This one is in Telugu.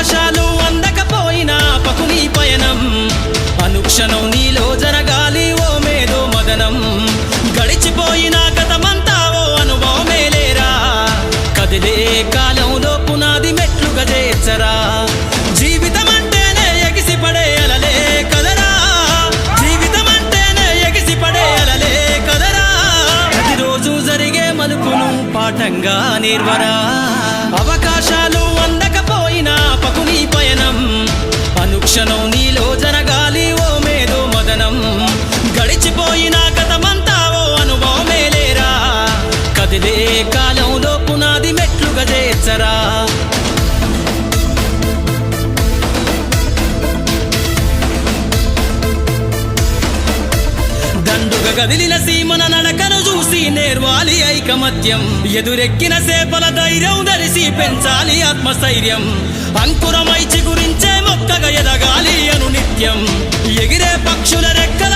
అవకాశాలు అందకపోయినా పకుని పయనం అనుక్షణం నీలో జరగాలి ఓ మేధో మదనం గడిచిపోయిన గతమంతా ఓ అనుభవమే లేరా కదిలే కాలంలో పునాది మెట్లుగా చేర్చరా జీవితం అంటేనే ఎగిసిపడే అలలే కదరా జీవితం అంటేనే ఎగిసిపడే అలలే కదరా ప్రతిరోజు జరిగే మలుపును పాఠంగా నిర్వరా అవకాశాలు అందకపోయినా పకుని పయనం అనుక్షణం నీలో జరగాలి ఓ మేధో మదనం గడిచిపోయిన గతమంతా ఓ అనుభవమే లేరా కదిలే కాలంలో పునాది మెట్లుగా చేర్చరా దండుగా గదిలిన సీమన నడకను చూసి నేర్వాలి ఐకమత్యం ఎదురెక్కిన సేపల ధైర్యం ధరిసి పెంచాలి ఆత్మస్థైర్యం అంకురమై చిగురించే మొక్కగా ఎదగాలి అను నిత్యం ఎగిరే పక్షుల రెక్కల